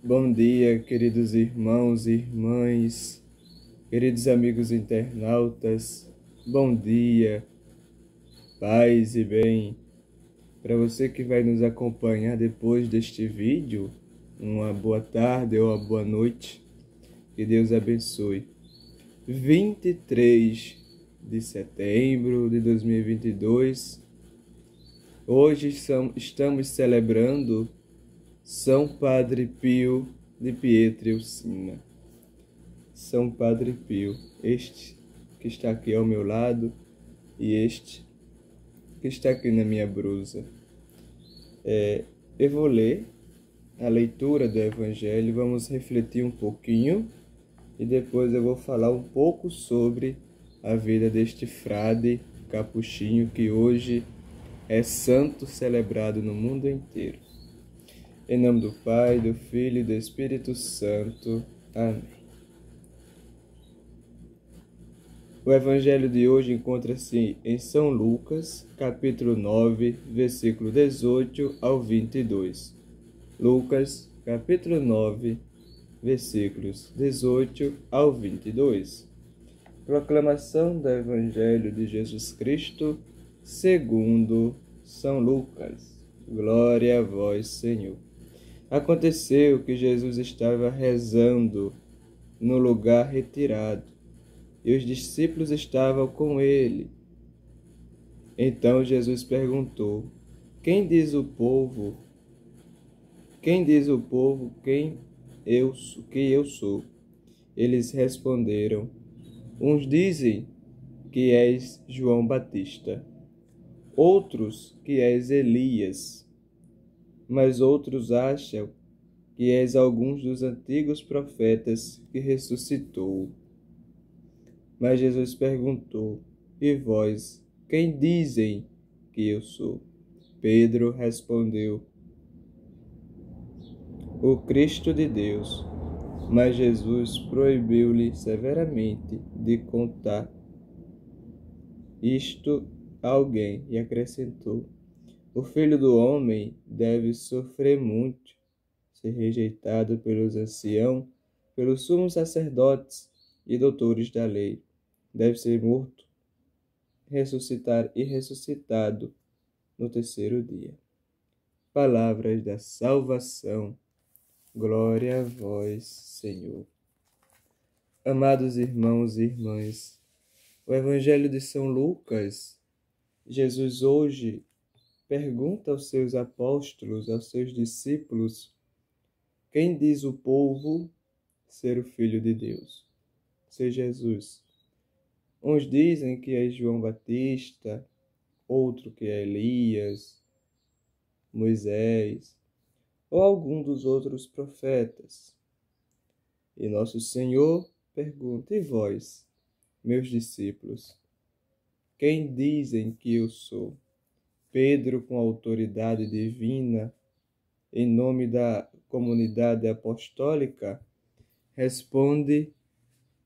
Bom dia, queridos irmãos e irmãs, queridos amigos internautas. Bom dia, paz e bem. Para você que vai nos acompanhar depois deste vídeo, uma boa tarde ou uma boa noite. Que Deus abençoe. 23 de setembro de 2022. Hoje estamos celebrando São Padre Pio de Pietrelcina. São Padre Pio, este que está aqui ao meu lado e este que está aqui na minha blusa. Eu vou ler a leitura do Evangelho, vamos refletir um pouquinho e depois eu vou falar um pouco sobre a vida deste frade capuchinho que hoje é santo celebrado no mundo inteiro. Em nome do Pai, do Filho e do Espírito Santo. Amém. O Evangelho de hoje encontra-se em São Lucas, capítulo 9, versículo 18 ao 22. Lucas, capítulo 9, versículos 18 ao 22. Proclamação do Evangelho de Jesus Cristo, segundo São Lucas. Glória a vós, Senhor. Aconteceu que Jesus estava rezando no lugar retirado, e os discípulos estavam com ele. Então Jesus perguntou: Quem diz o povo que eu sou? Eles responderam: Uns dizem que és João Batista, outros que és Elias, mas outros acham que és alguns dos antigos profetas que ressuscitou. Mas Jesus perguntou: E vós, quem dizem que eu sou? Pedro respondeu: O Cristo de Deus. Mas Jesus proibiu-lhe severamente de contar isto a alguém e acrescentou: O Filho do Homem deve sofrer muito, ser rejeitado pelos anciãos, pelos sumos sacerdotes e doutores da lei. Deve ser morto, ressuscitar e ressuscitado no terceiro dia. Palavras da salvação. Glória a vós, Senhor. Amados irmãos e irmãs, o Evangelho de São Lucas, Jesus hoje pergunta aos seus apóstolos, aos seus discípulos, quem diz o povo ser o Filho de Deus? Ser Jesus. Uns dizem que é João Batista, outro que é Elias, Moisés, ou algum dos outros profetas. E nosso Senhor pergunta: E vós, meus discípulos, quem dizem que eu sou? Pedro, com autoridade divina, em nome da comunidade apostólica, responde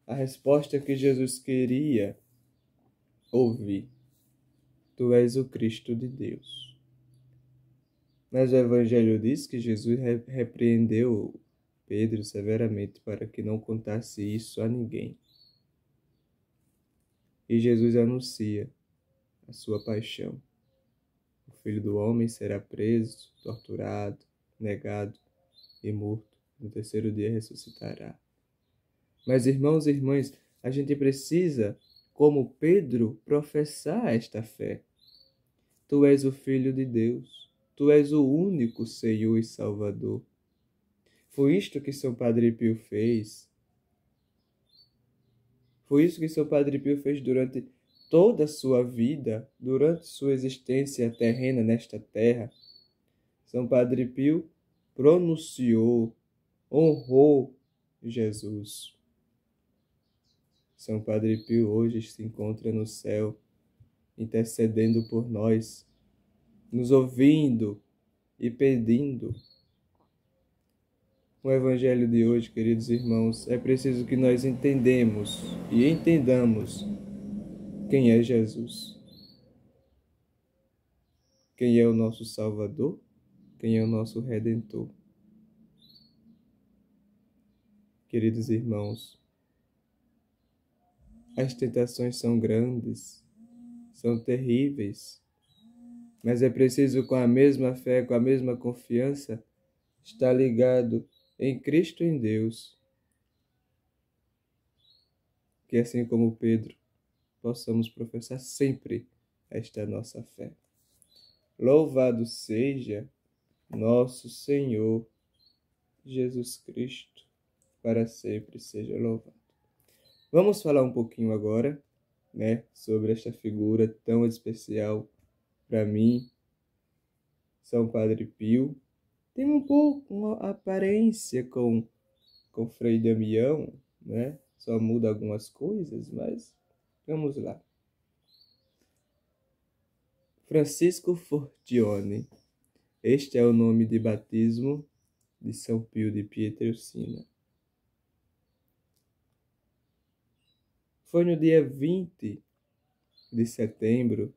a resposta que Jesus queria ouvir: Tu és o Cristo de Deus. Mas o Evangelho diz que Jesus repreendeu Pedro severamente para que não contasse isso a ninguém. E Jesus anuncia a sua paixão. O Filho do Homem será preso, torturado, negado e morto. No terceiro dia ressuscitará. Mas, irmãos e irmãs, a gente precisa, como Pedro, professar esta fé. Tu és o Filho de Deus. Tu és o único Senhor e Salvador. Foi isto que São Padre Pio fez. Foi isso que São Padre Pio fez durante toda a sua vida, durante sua existência terrena nesta terra. São Padre Pio pronunciou, honrou Jesus. São Padre Pio hoje se encontra no céu, intercedendo por nós, nos ouvindo e pedindo. O Evangelho de hoje, queridos irmãos, é preciso que nós entendamos e entendamos quem é Jesus. Quem é o nosso Salvador, quem é o nosso Redentor. Queridos irmãos, as tentações são grandes, são terríveis, mas é preciso, com a mesma fé, com a mesma confiança, estar ligado em Cristo, em Deus, que assim como Pedro, possamos professar sempre esta nossa fé. Louvado seja nosso Senhor Jesus Cristo, para sempre seja louvado. Vamos falar um pouquinho agora, sobre esta figura tão especial para mim, São Padre Pio. Tem um pouco uma aparência com Frei Damião, Só muda algumas coisas, mas vamos lá. Francisco Fortione. Este é o nome de batismo de São Pio de Pietrelcina. Foi no dia 20 de setembro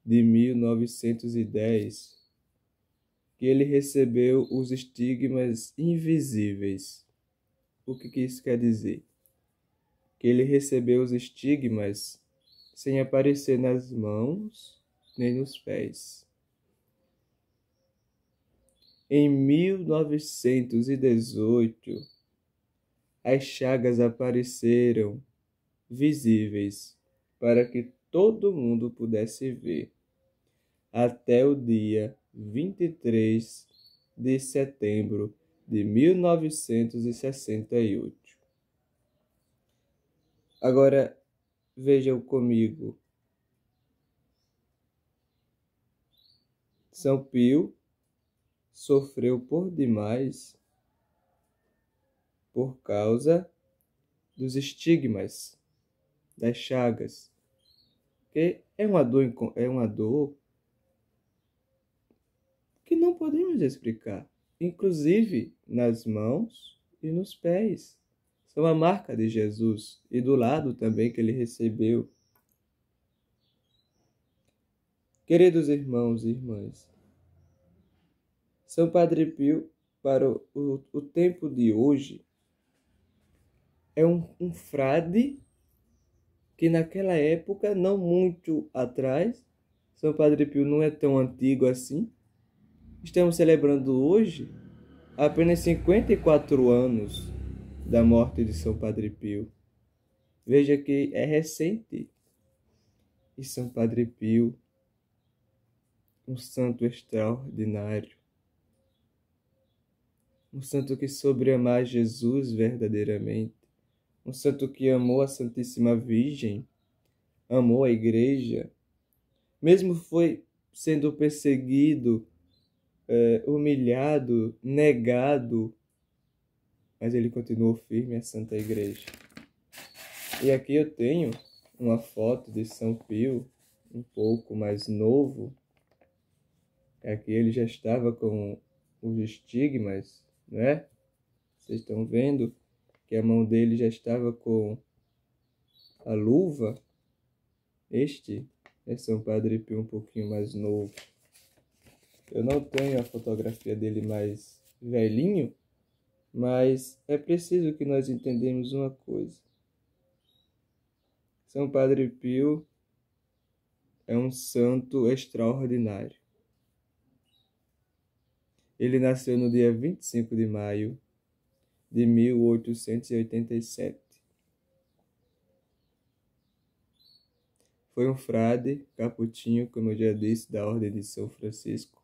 de 1910 que ele recebeu os estigmas invisíveis. O que isso quer dizer? Que ele recebeu os estigmas sem aparecer nas mãos nem nos pés. Em 1918, as chagas apareceram visíveis para que todo mundo pudesse ver, até o dia 23 de setembro de 1968. Agora, vejam comigo. São Pio sofreu por demais por causa dos estigmas, das chagas, que é uma dor que não podemos explicar, inclusive nas mãos e nos pés. São a marca de Jesus e do lado também que ele recebeu. Queridos irmãos e irmãs, São Padre Pio, para o tempo de hoje, é um frade que naquela época, não muito atrás, São Padre Pio não é tão antigo assim. Estamos celebrando hoje apenas 54 anos da morte de São Padre Pio. Veja que é recente. E São Padre Pio, um santo extraordinário, um santo que soube amar Jesus verdadeiramente, um santo que amou a Santíssima Virgem, amou a Igreja, mesmo foi sendo perseguido, humilhado, negado, mas ele continuou firme à Santa Igreja. E aqui eu tenho uma foto de São Pio, um pouco mais novo. Aqui ele já estava com os estigmas, Vocês estão vendo que a mão dele já estava com a luva. Este é São Padre Pio um pouquinho mais novo. Eu não tenho a fotografia dele mais velhinho, mas é preciso que nós entendamos uma coisa. São Padre Pio é um santo extraordinário. Ele nasceu no dia 25 de maio de 1887. Foi um frade capuchinho, como eu já disse, da Ordem de São Francisco,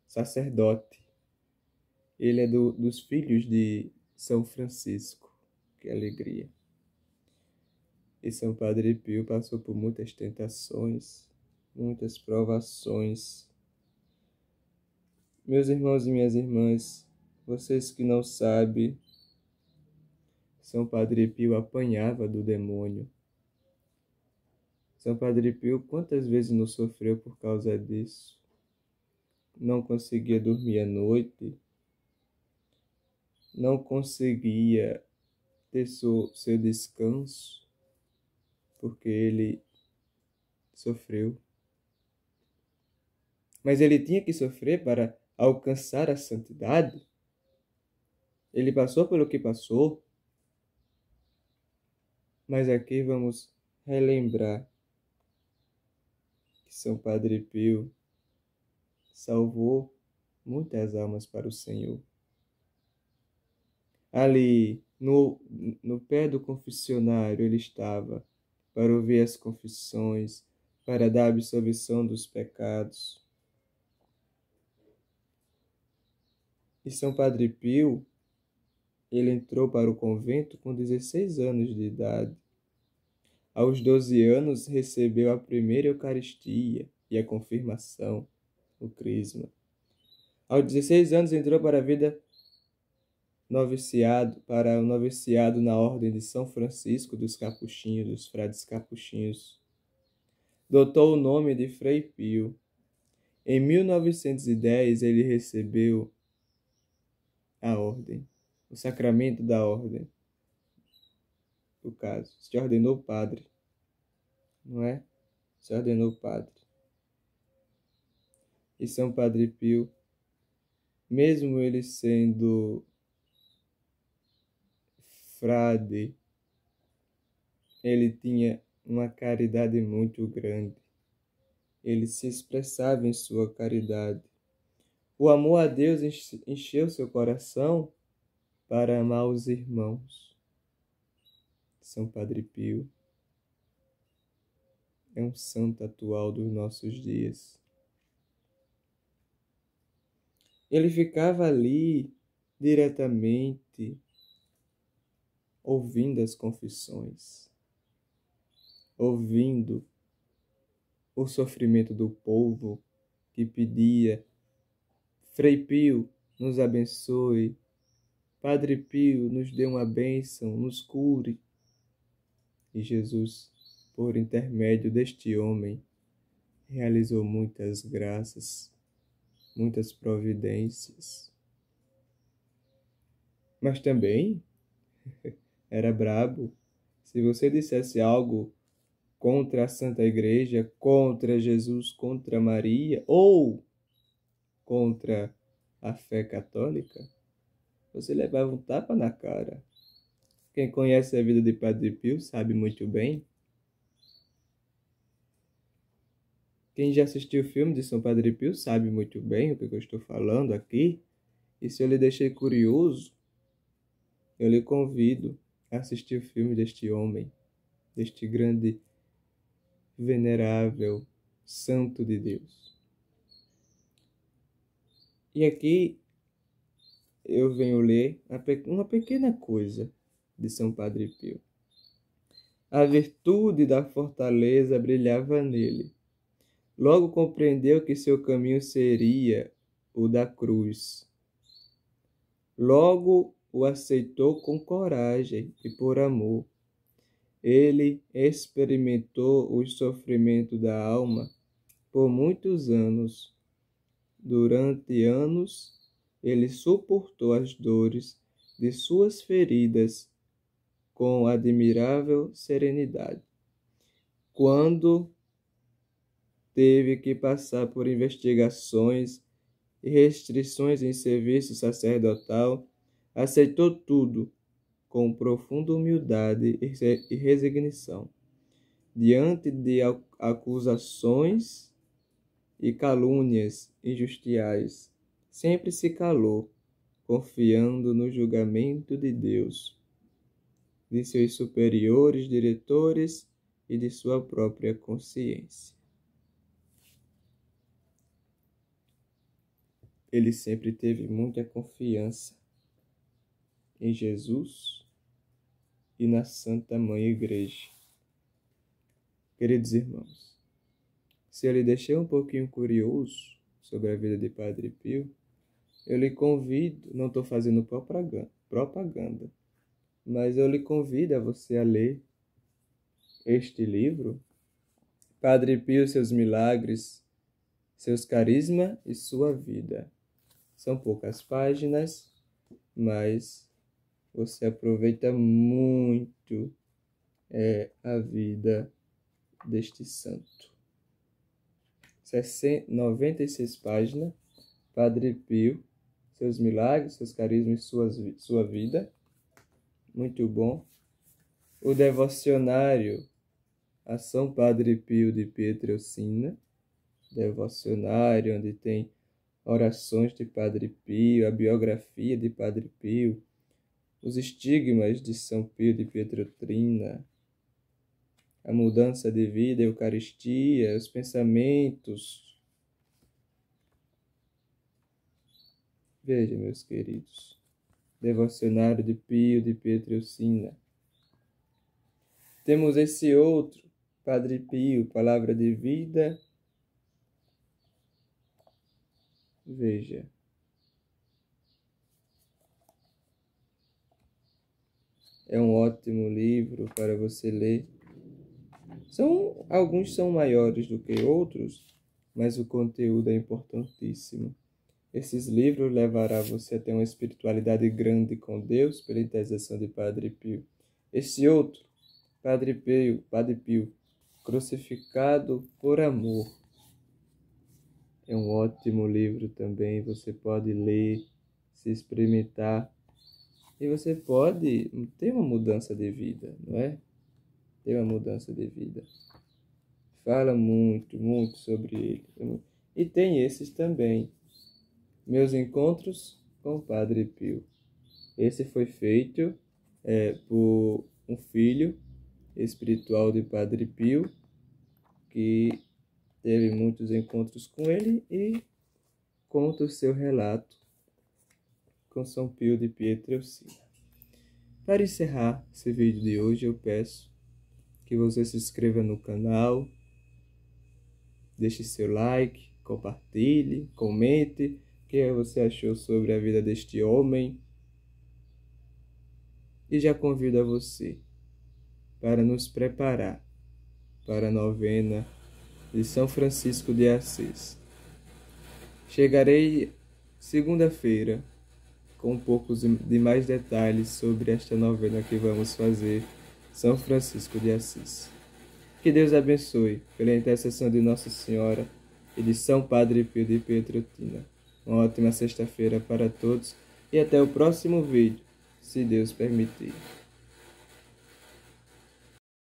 sacerdote. Ele é dos filhos de São Francisco. Que alegria! E São Padre Pio passou por muitas tentações, muitas provações. Meus irmãos e minhas irmãs, vocês que não sabem, São Padre Pio apanhava do demônio. São Padre Pio quantas vezes não sofreu por causa disso? Não conseguia dormir à noite, não conseguia ter seu descanso, porque ele sofreu. Mas ele tinha que sofrer para alcançar a santidade. Ele passou pelo que passou, Mas aqui vamos relembrar que São Padre Pio salvou muitas almas para o Senhor. Ali, no pé do confessionário, ele estava para ouvir as confissões, para dar absolvição dos pecados. E São Padre Pio, ele entrou para o convento com 16 anos de idade. Aos 12 anos, recebeu a primeira Eucaristia e a confirmação, o crisma. Aos 16 anos, entrou para a vida para o noviciado na Ordem de São Francisco dos Capuchinhos, dos Frades Capuchinhos. Dotou o nome de Frei Pio. Em 1910, ele recebeu a ordem, o sacramento da ordem. No caso, se ordenou padre, não é? Se ordenou padre. E São Padre Pio, mesmo ele sendo frade, ele tinha uma caridade muito grande. Ele se expressava em sua caridade. O amor a Deus encheu seu coração para amar os irmãos. São Padre Pio é um santo atual dos nossos dias. Ele ficava ali diretamente ouvindo as confissões, ouvindo o sofrimento do povo que pedia: Frei Pio, nos abençoe. Padre Pio, nos dê uma bênção, nos cure. E Jesus, por intermédio deste homem, realizou muitas graças, muitas providências. Mas também era brabo. Se você dissesse algo contra a Santa Igreja, contra Jesus, contra Maria, ou contra a fé católica, você levava um tapa na cara. Quem conhece a vida de Padre Pio sabe muito bem. Quem já assistiu o filme de São Padre Pio sabe muito bem o que eu estou falando aqui. E se eu lhe deixei curioso, eu lhe convido a assistir o filme deste homem, deste grande, venerável santo de Deus. E aqui eu venho ler uma pequena coisa de São Padre Pio. A virtude da fortaleza brilhava nele. Logo compreendeu que seu caminho seria o da cruz. Logo o aceitou com coragem e por amor. Ele experimentou o sofrimento da alma por muitos anos. Durante anos, ele suportou as dores de suas feridas com admirável serenidade. Quando teve que passar por investigações e restrições em serviço sacerdotal, aceitou tudo com profunda humildade e resignação. Diante de acusações e calúnias injustiais, sempre se calou, confiando no julgamento de Deus, de seus superiores diretores e de sua própria consciência. Ele sempre teve muita confiança em Jesus e na Santa Mãe Igreja. Queridos irmãos, se eu lhe deixei um pouquinho curioso sobre a vida de Padre Pio, eu lhe convido, não estou fazendo propaganda, mas eu lhe convido a você a ler este livro, Padre Pio, seus milagres, seus carismas e sua vida. São poucas páginas, mas você aproveita muito a vida deste santo. 96 páginas, Padre Pio, seus milagres, seus carismas e sua vida. Muito bom. o devocionário a São Padre Pio de Pietrelcina, devocionário onde tem orações de Padre Pio, a biografia de Padre Pio, os estigmas de São Pio de Pietrelcina, a mudança de vida, a Eucaristia, os pensamentos. Veja, meus queridos, devocionário de Pio de Pietrelcina. Temos esse outro, Padre Pio, Palavra de Vida. Veja. É um ótimo livro para você ler. Alguns são maiores do que outros, mas o conteúdo é importantíssimo. Esses livros levarão você a ter uma espiritualidade grande com Deus pela intercessão de Padre Pio. Esse outro, Padre Pio, Crucificado por Amor. É um ótimo livro também, você pode ler, se experimentar, e você pode ter uma mudança de vida, não é? Ter uma mudança de vida. Fala muito, muito sobre ele. E tem esses também. Meus encontros com o Padre Pio. Esse foi feito por um filho espiritual de Padre Pio, que teve muitos encontros com ele e conta o seu relato com São Pio de Pietrelcina. Para encerrar esse vídeo de hoje, eu peço que você se inscreva no canal, deixe seu like, compartilhe, comente o que você achou sobre a vida deste homem. E já convido a você para nos preparar para a novena de São Francisco de Assis. Chegarei segunda-feira com um pouco de mais detalhes sobre esta novena que vamos fazer, São Francisco de Assis. Que Deus abençoe, pela intercessão de Nossa Senhora e de São Padre Pio de Pietrelcina. Uma ótima sexta-feira para todos e até o próximo vídeo, se Deus permitir.